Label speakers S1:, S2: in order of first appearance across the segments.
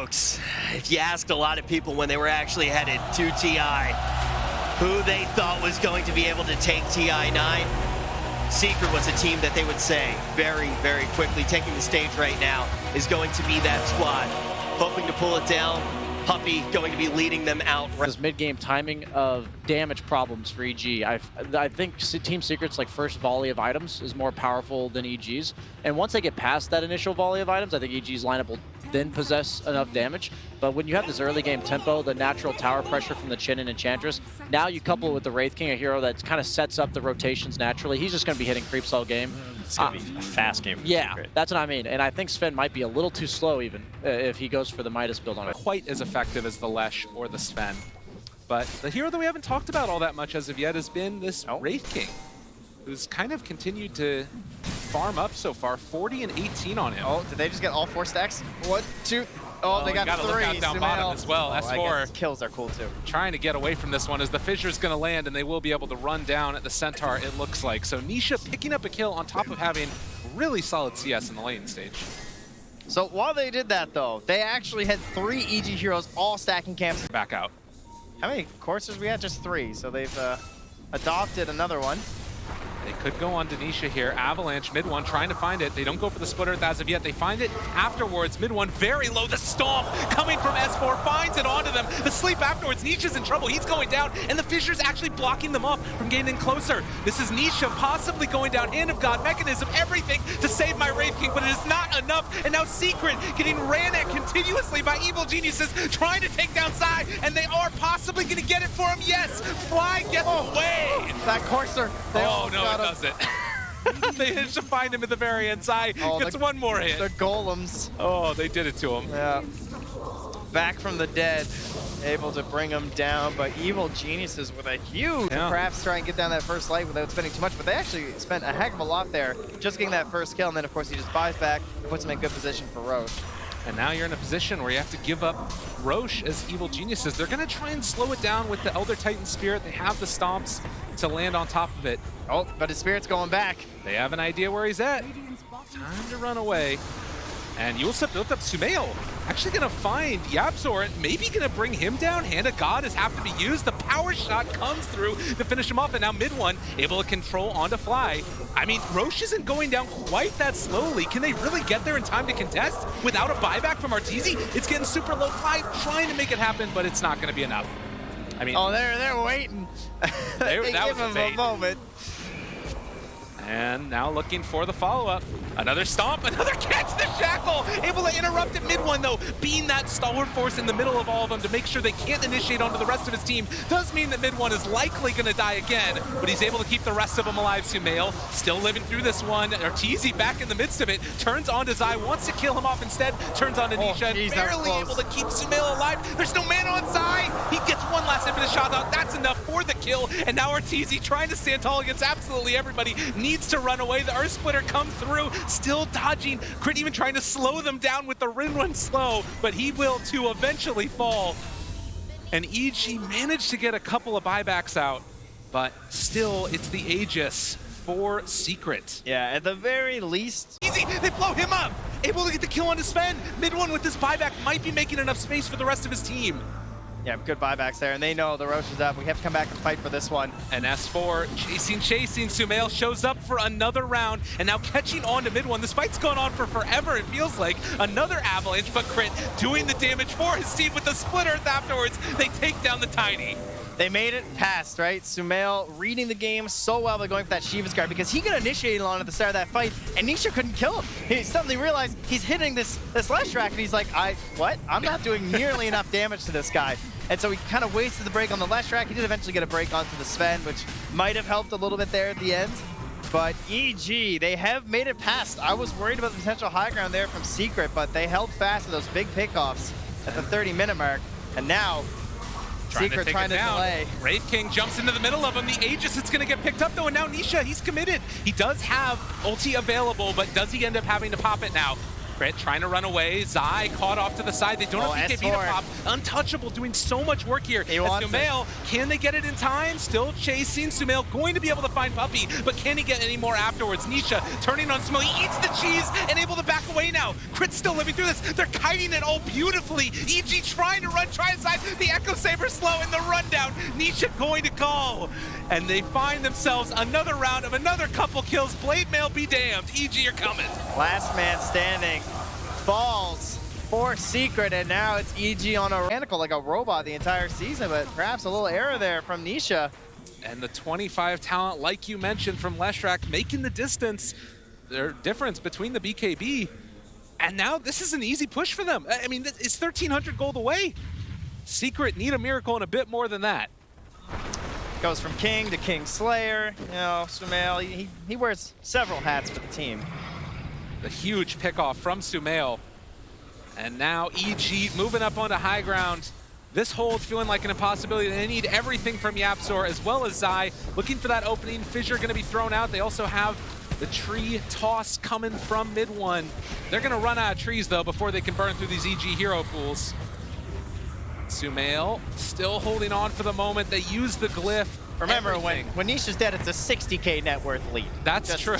S1: folks. If you asked a lot of people when they were actually headed to TI, who they thought was going to be able to take TI9, Secret was a team that they would say very, very quickly, taking the stage right now, is going to be that squad. Hoping to pull it down. Puppy going to be leading them out.
S2: This mid-game timing of damage problems for EG. I think Team Secret's like first volley of items is more powerful than EG's. And once they get past that initial volley of items, I think EG's lineup will then possess enough damage. But when you have this early game tempo, the natural tower pressure from the Chin and Enchantress, now you couple it with the Wraith King, a hero that kind of sets up the rotations naturally. He's just going to be hitting creeps all game.
S3: It's going to be a fast game for
S2: Yeah,
S3: Secret.
S2: that's what I mean. And I think Sven might be a little too slow even if he goes for the Midas build on it.
S4: Quite as effective as the Lesh or the Sven. But the hero that we haven't talked about all that much as of yet has been this Wraith King, who's kind of continued to farm up so far, 40 and 18 on him.
S5: Oh, did they just get all 4 stacks? 1, 2. Oh, they got
S4: gotta
S5: 3.
S4: look out down bottom as well.
S5: I
S4: S4
S5: guess kills are cool too.
S4: trying to get away from this one as the Fissure's going to land, and they will be able to run down at the Centaur, it looks like. So Nisha picking up a kill on top of having really solid CS in the lane stage.
S5: So while they did that though, they actually had 3 EG heroes all stacking camps.
S4: Back out.
S5: How many coursers we had? Just 3. So they've adopted another one.
S4: They could go on Denisha here. Avalanche, mid one, trying to find it. They don't go for the split earth as of yet. They find it afterwards. Mid one, very low. The stomp coming from S4 finds it onto them. The sleep afterwards. Nisha's in trouble. He's going down, and the Fissure's actually blocking them off from getting in closer. This is Nisha possibly going down. Hand of God, mechanism, everything to save my Wraith King, but it is not enough. And now Secret getting ran at continuously by evil geniuses, trying to take down Psy, and they are possibly going to get it for him. Yes, Fly gets away.
S5: That courser.
S4: Oh no, it doesn't. They managed to find him at the very end. Psy gets one more hit.
S5: The golems.
S4: Oh, they did it to him.
S5: Yeah. Back from the dead, able to bring him down, but evil geniuses with a huge perhaps try and get down that first light without spending too much, but they actually spent a heck of a lot there just getting that first kill, and then of course he just buys back and puts him in good position for Roche.
S4: And now you're in a position where you have to give up Roche as evil geniuses. They're going to try and slow it down with the Elder Titan Spirit. They have the stomps to land on top of it.
S5: Oh, but his Spirit's going back.
S4: They have an idea where he's at. Time to run away. And Yulsep built up Sumail. Actually going to find Yapzor and maybe going to bring him down. Hand of God has have to be used. The power shot comes through to finish him off. And now mid one able to control onto Fly. I mean, Roche isn't going down quite that slowly. Can they really get there in time to contest without a buyback from Arteezy? It's getting super low. Fly trying to make it happen, but it's not going to be enough. I mean,
S5: oh, they're waiting. They
S4: that
S5: give
S4: was
S5: him a moment.
S4: And now looking for the follow-up. Another stomp, another catch the shackle! Able to interrupt at mid one though, being that stalwart force in the middle of all of them to make sure they can't initiate onto the rest of his team. Does mean that mid one is likely gonna die again, but he's able to keep the rest of them alive. Sumail still living through this one. Arteezy back in the midst of it, turns on to Zai, wants to kill him off instead, turns on to Nisha, and barely able to keep Sumail alive. There's no mana on Zai! He gets one last infinite shot out, that's enough for the kill, and now Arteezy trying to stand tall against absolutely everybody, needs to run away. The Earth Splitter comes through, still dodging. Crit even trying to slow them down with the Rin Run slow, but he will too eventually fall. And EG managed to get a couple of buybacks out, but still it's the Aegis for Secret.
S5: Yeah, at the very least.
S4: Easy, they blow him up! Able to get the kill on his Sven. Mid one with this buyback might be making enough space for the rest of his team.
S5: Yeah, good buybacks there, and they know the Roche is up. We have to come back and fight for this one.
S4: And S4 chasing. Sumail shows up for another round, and now catching on to mid one. This fight's gone on for forever, it feels like. Another avalanche, but Crit doing the damage for his team with the split earth afterwards. They take down the Tiny.
S5: They made it past, right? Sumail reading the game so well by going for that Shiva's guard because he could initiate on at the start of that fight, and Nisha couldn't kill him. He suddenly realized he's hitting this Lash Rack, and he's like, what? I'm not doing nearly enough damage to this guy. And so he kind of wasted the break on the Lash Rack. He did eventually get a break onto the Sven, which might have helped a little bit there at the end. But EG, they have made it past. I was worried about the potential high ground there from Secret, but they held fast to those big pickoffs at the 30-minute mark. And now, Secret trying to delay.
S4: Wraith King jumps into the middle of him. The Aegis, it's going to get picked up though, and now Nisha, he's committed. He does have ulti available, but does he end up having to pop it now? Crit trying to run away. Zai caught off to the side. They don't have BKB to
S5: S4.
S4: pop. Untouchable doing so much work here.
S5: He wants
S4: Sumail, can they get it in time? Still chasing. Sumail going to be able to find Puppey, but can he get any more afterwards? Nisha turning on Sumail. He eats the cheese and able to back away now. Crit's still living through this. They're kiting it all beautifully. EG trying to run, try inside. The Echo Saber slow in the rundown. Nisha going to call. And they find themselves another round of another couple kills. Blade Mail be damned. EG, you're coming.
S5: Last man standing falls for Secret, and now it's EG on a mechanical like a robot the entire season, but perhaps a little error there from Nisha.
S4: And the 25 talent, like you mentioned, from Leshrac, making the distance, their difference between the BKB. And now this is an easy push for them. I mean, it's 1,300 gold away. Secret need a miracle and a bit more than that.
S5: Goes from King to King Slayer. You know, Sumail, he wears several hats for the team.
S4: The huge pickoff from Sumail. And now EG moving up onto high ground. This hold's feeling like an impossibility. They need everything from Yapzor as well as Zai. Looking for that opening. Fissure going to be thrown out. They also have the tree toss coming from mid one. They're going to run out of trees, though, before they can burn through these EG hero pools. Sumail still holding on for the moment. They use the glyph.
S5: Remember,
S4: everything.
S5: when Nisha's dead, it's a 60K net worth lead.
S4: That's true.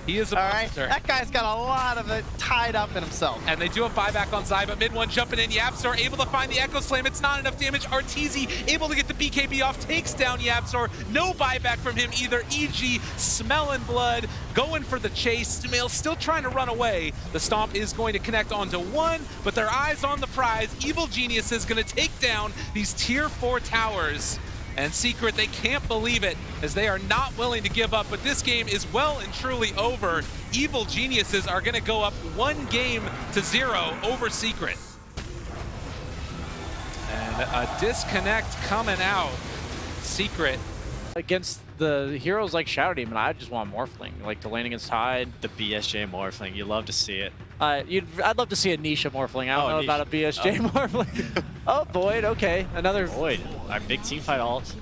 S4: He is a
S5: all right,
S4: monster.
S5: that guy's got a lot of it tied up in himself.
S4: And they do have buyback on Zai, but mid one jumping in. Yapzor able to find the Echo Slam. It's not enough damage. Arteezy able to get the BKB off, takes down Yapzor. No buyback from him either. EG smelling blood, going for the chase. Sumail still trying to run away. The stomp is going to connect onto one, but their eyes on the prize. Evil Genius is going to take down these tier 4 towers. And Secret, they can't believe it, as they are not willing to give up, but this game is well and truly over. Evil Geniuses are gonna go up 1-0 over Secret. And a disconnect coming out. Secret.
S2: Against the heroes like Shadow Demon, I just want Morphling, like to lane against Tide.
S3: The BSJ Morphling, you love to see it.
S2: I'd love to see a Nisha Morphling. I don't know
S3: Nisha.
S2: about a BSJ Morphling. Oh, Void, okay. Another.
S3: Void, our big team fight ult.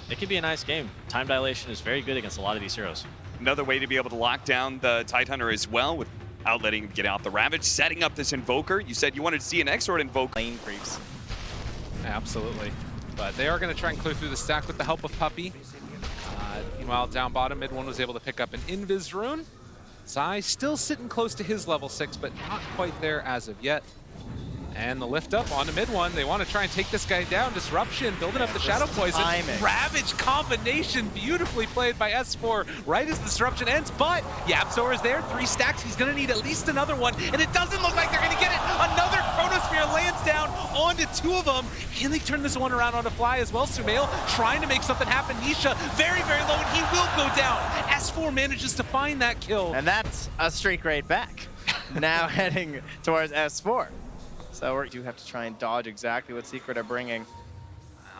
S3: It could be a nice game. Time dilation is very good against a lot of these heroes.
S6: Another way to be able to lock down the Tidehunter as well, without letting him get out the Ravage, setting up this Invoker. You said you wanted to see an Exort Invoker.
S5: Lane creeps.
S4: Absolutely. But they are gonna try and clear through the stack with the help of Puppey. Meanwhile, down bottom, mid one was able to pick up an Invis rune. Zai still sitting close to his level 6, but not quite there as of yet. And the lift up onto mid one. They want to try and take this guy down. Disruption, building up the Shadow Poison.
S5: timing.
S4: Ravage combination, beautifully played by S4 right as the disruption ends. But Yapzor is there, 3 stacks. He's going to need at least another one. And it doesn't look like they're going to get it. Another Chronosphere lands down onto 2 of them. Can they turn this one around on the fly as well? Sumail trying to make something happen. Nisha very, very low, and he will go down. S4 manages to find that kill.
S5: And that's a streak right back. Now heading towards S4. So we do have to try and dodge exactly what Secret are bringing.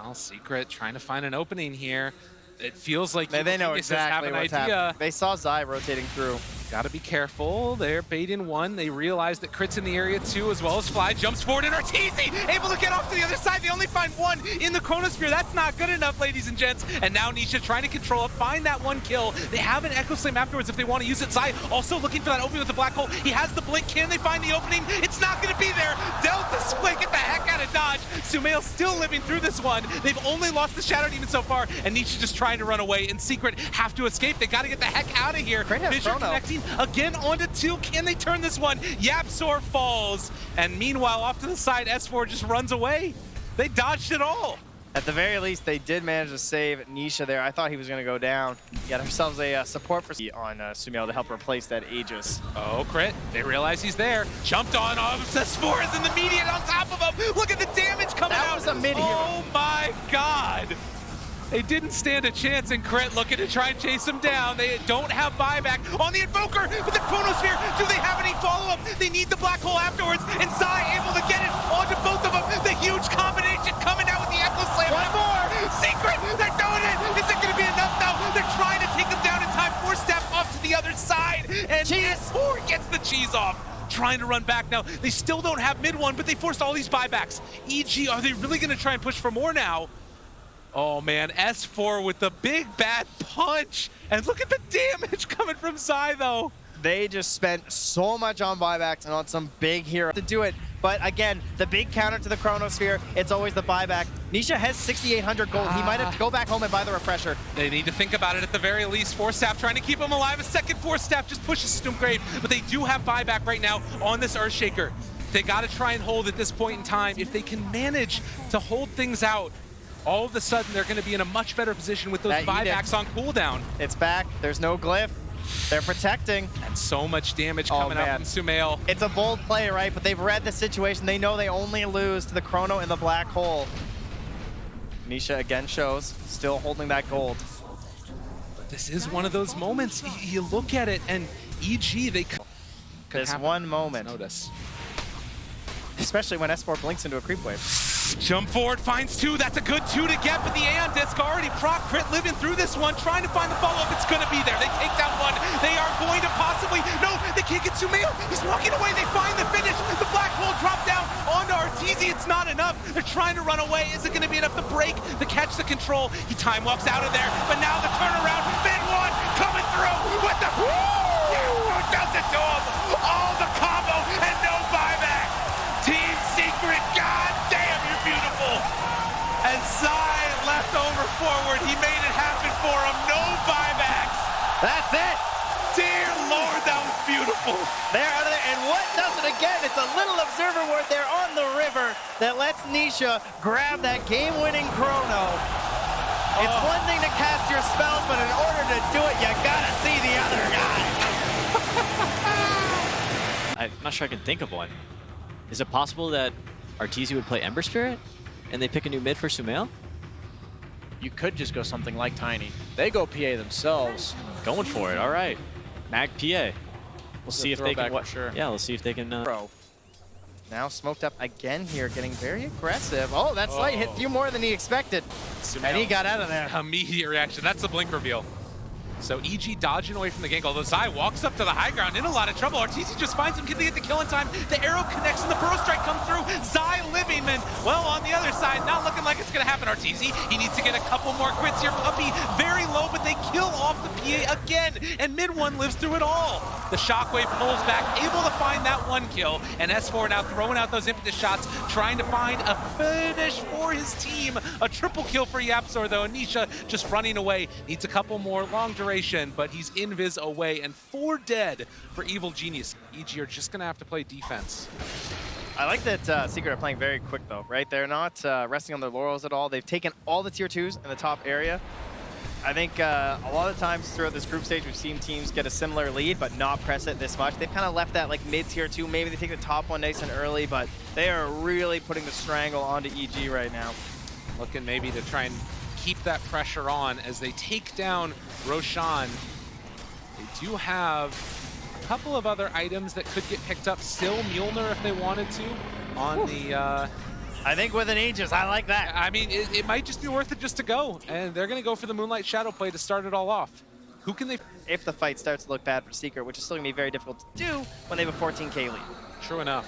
S4: Well, Secret trying to find an opening here. It feels like
S5: They know
S4: Geniuses have
S5: exactly
S4: an
S5: what's
S4: idea.
S5: happening. They saw Zai rotating through.
S4: Gotta be careful. They're baiting one. They realize that Crit's in the area too, as well as Fly jumps forward, and Arteezy able to get off to the other side. They only find one in the Chronosphere. That's not good enough, ladies and gents. And now Nisha trying to control it, find that one kill. They have an Echo Slam afterwards if they want to use it. Zai also looking for that opening with the black hole. He has the blink. Can they find the opening? It's not gonna be there. Delta Split, get the heck out of dodge. Sumail still living through this one. They've only lost the Shadow Demon so far, and Nisha just trying to run away, and Secret have to escape. They gotta get the heck out of here.
S5: Great have
S4: Fissure
S5: Chrono.
S4: connecting again onto 2. Can they turn this one? Yapzor falls. And meanwhile, off to the side, S4 just runs away. They dodged it all.
S5: At the very least, they did manage to save Nisha there. I thought he was going to go down. Get ourselves a support for on Sumail to help replace that Aegis.
S4: Oh, Crit. They realize he's there. Jumped on. S4 is in the median on top of him. Look at the damage coming
S5: That
S4: out.
S5: was a mid-hero.
S4: Oh my God. They didn't stand a chance, and Crit looking to try and chase him down. They don't have buyback on the Invoker with the Chronosphere. Do they have any follow-up? They need the black hole afterwards, and Zai able to get it onto both of them. The huge combination coming out with the Echo Slam. One more! Secret! They're doing it! Is it going to be enough now? They're trying to take them down in time. 4-step off to the other side, and S4 gets the cheese off. Trying to run back now. They still don't have mid one, but they forced all these buybacks. EG, are they really going to try and push for more now? Oh man, S4 with the big bad punch. And look at the damage coming from Zai though.
S5: They just spent so much on buybacks and on some big hero to do it. But again, the big counter to the Chronosphere, it's always the buyback. Nisha has 6,800 gold. He might have to go back home and buy the refresher.
S4: They need to think about it at the very least. Force Staff trying to keep him alive. A second Force Staff just pushes Stoomgrave, but they do have buyback right now on this Earthshaker. They got to try and hold at this point in time. If they can manage to hold things out, all of a sudden they're going to be in a much better position with those buybacks on cooldown.
S5: It's back. There's no glyph. They're protecting.
S4: And so much damage coming out from Sumail.
S5: It's a bold play, right? But they've read the situation. They know they only lose to the Chrono in the black hole. Nisha again shows, still holding that gold.
S4: But this is one of those moments. You look at it, and EG, they
S5: There's one moment.
S4: Notice.
S5: Especially when S4 blinks into a creep wave.
S4: Jump forward, finds 2. That's a good 2 to get, but the Aeon Disc already proc crit living through this one, trying to find the follow-up. It's going to be there. They take down 1. They are going to possibly... No, they can't get Sumail. He's walking away. They find the finish. The black hole dropped down onto Arteezy. It's not enough. They're trying to run away. Is it going to be enough to break the catch the control? He time walks out of there, but now the turnaround. Mid-1 coming through with the... Who does it to him? All the combo and no buyback. Team Secret, god damn, you're beautiful. And Zai left over forward. He made it happen for him. No buybacks.
S5: That's it.
S4: Dear Lord, that was beautiful.
S5: They're out of there, and what does it again? It's a little observer ward there on the river that lets Nisha grab that game-winning chrono. It's one thing to cast your spells, but in order to do it, you gotta see the other guy.
S3: I'm not sure I can think of one. Is it possible that Arteezy would play Ember Spirit and they pick a new mid for Sumail?
S2: You could just go something like Tiny. They go PA themselves.
S3: Going for it, all right. Mag PA. We'll see if they can...
S2: for sure.
S3: Yeah, we'll see if they can...
S5: Bro. Now smoked up again here, getting very aggressive. Oh, that slight hit a few more than he expected.
S4: Sumail.
S5: And he got out of there.
S4: Immediate reaction. That's the blink reveal. So EG dodging away from the gank, although Zai walks up to the high ground in a lot of trouble. Arteezy just finds him. Can they get the kill in time? The arrow connects and the burrow strike comes through. Zai living, and well, on the other side, not looking like it's going to happen, Arteezy. He needs to get a couple more crits here. Puppey very low, but they kill off the PA again, and mid-1 lives through it all. The shockwave pulls back, able to find that 1 kill, and S4 now throwing out those impetus shots, trying to find a finish for his team. A triple kill for Yapzor, though. Nisha just running away. Needs a couple more long duration, but he's invis away, and 4 dead for Evil Genius. EG are just gonna have to play defense.
S5: I like that Secret are playing very quick, though, right? They're not resting on their laurels at all. They've taken all the tier 2s in the top area. I think a lot of times throughout this group stage, we've seen teams get a similar lead, but not press it this much. They've kind of left that like mid-tier 2. Maybe they take the top one nice and early, but they are really putting the strangle onto EG right now.
S4: Looking maybe to try and keep that pressure on as they take down Roshan. They do have a couple of other items that could get picked up. Still Mjolnir if they wanted to on the...
S5: I think with an Aegis, I like that.
S4: I mean, it might just be worth it just to go. And they're going to go for the Moonlight Shadow play to start it all off. Who can they...
S5: If the fight starts to look bad for Secret, which is still going to be very difficult to do when they have a 14k lead.
S4: True enough.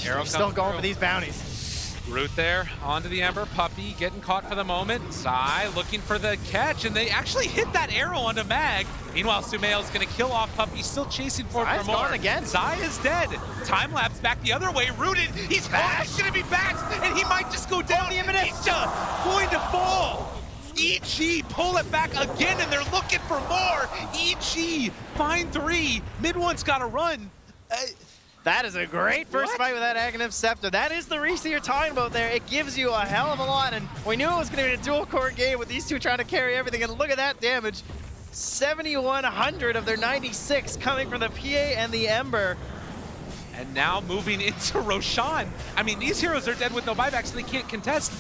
S5: Arrow still going for these bounties.
S4: Root there, onto the Ember. Puppey getting caught for the moment. Zai looking for the catch, and they actually hit that arrow onto Mag. Meanwhile, Sumail's going to kill off Puppey, still chasing for more.
S5: Gone again.
S4: Zai is dead. Time lapse back the other way, rooted. He's going to be back, and he might just go down. He's going to fall. EG pull it back again, and they're looking for more. EG find 3. Mid-1's got to run.
S5: That is a great first fight with that Aghanim Scepter. That is the reach that you're talking about there. It gives you a hell of a lot, and we knew it was going to be a dual-core game with these two trying to carry everything, and look at that damage. 7,100 of their 96 coming from the PA and the Ember.
S4: And now moving into Roshan. I mean, these heroes are dead with no buybacks, so they can't contest.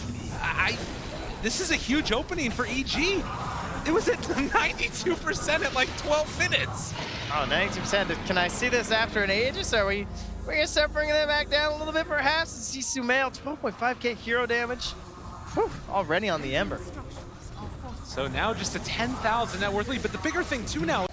S4: This is a huge opening for EG. It was at 92% at like 12 minutes.
S5: Oh, 92%. Can I see this after an Aegis? Are we going to start bringing that back down a little bit perhaps? See Sumail, 12.5k hero damage. Whew, already on the Ember.
S4: So now just a 10,000 net worth lead, but the bigger thing too now.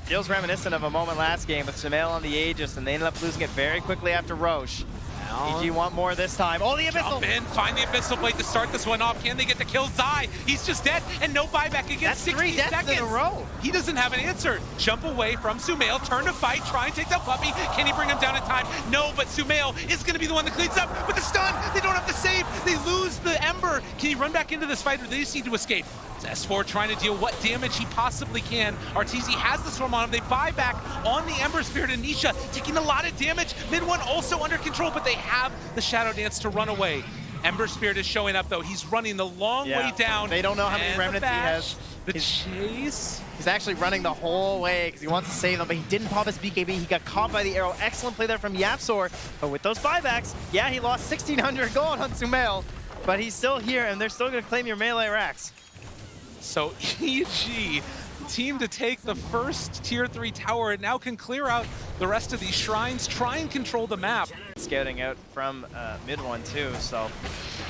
S5: Feels reminiscent of a moment last game with Sumail on the Aegis, and they ended up losing it very quickly after Roche.
S4: Now
S3: down.
S5: EG want more this time. Oh, the Abyssal!
S4: Jump in, find the Abyssal Blade to start this one off. Can they get the kill? Zai, he's just dead, and no buyback against
S5: That's
S4: 60
S5: 3 deaths
S4: seconds.
S5: in a row.
S4: He doesn't have an answer. Jump away from Sumail, turn to fight, try and take down Puppey. Can he bring him down in time? No, but Sumail is going to be the one that cleans up with the stun. They don't have to save. They lose the Ember. Can he run back into this fight, or they just need to escape? It's S4 trying to deal what damage he possibly can. Arteezy has the Swarm on him. They buy back on the Ember Spirit, and Nisha taking a lot of damage. Mid one also under control, but they have the Shadow Dance to run away. Ember Spirit is showing up, though. He's running the long way down.
S5: They don't know how many
S4: And
S5: remnants he has.
S4: The chase.
S5: He's actually running the whole way because he wants to save them, but he didn't pop his BKB. He got caught by the arrow. Excellent play there from Yapzor. But with those buybacks, yeah, he lost 1,600 gold on Sumail, but he's still here, and they're still going to claim your melee racks.
S4: So EG, team to take the first tier 3 tower, and now can clear out the rest of these shrines, try and control the map.
S5: Scouting out from mid one too, so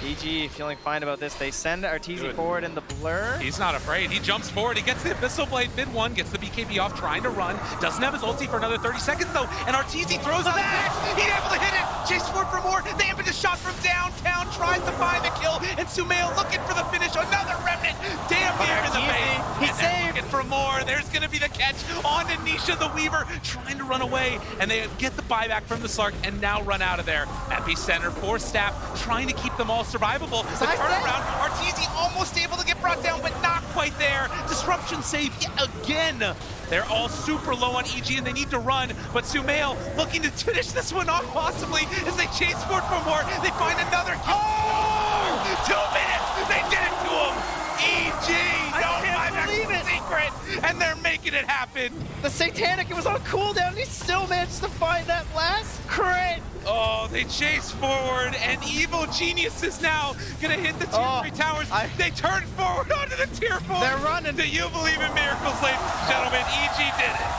S5: EG feeling fine about this. They send Arteezy forward in the blur.
S4: He's not afraid. He jumps forward. He gets the Abyssal Blade mid one, gets the BKB off, trying to run. Doesn't have his ulti for another 30 seconds though, and Arteezy throws a dash. He's able to hit it. Chase forward for more. They have a shot from downtown, tries to find the kill, and Sumail looking for the finish. Another remnant. Damn near in the base.
S5: He
S4: And they're
S5: saved.
S4: looking for more. There's going to be the catch on to Nisha the Weaver, trying to run away, and they get the buyback from the Slark and now run out of there. Epicenter for Staff, trying to keep them all survivable. The turnaround, Arteezy almost able to get brought down, but not quite there. Disruption save yet again. They're all super low on EG and they need to run, but Sumail looking to finish this one off possibly as they chase forward for more. They find another kill. Oh! 2 minutes! They did it to him! EG!
S5: I can't believe it.
S4: Secret! And they're making it happen!
S5: The Satanic, it was on cooldown, and he still managed to find that last crit.
S4: Oh, they chase forward, and Evil Genius is now gonna hit the tier 3 towers. They turn forward onto the tier 4.
S5: They're running.
S4: Do you believe in miracles, ladies and gentlemen? EG did it.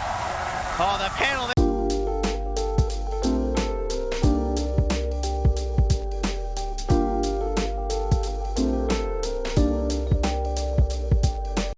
S5: Oh, that panel.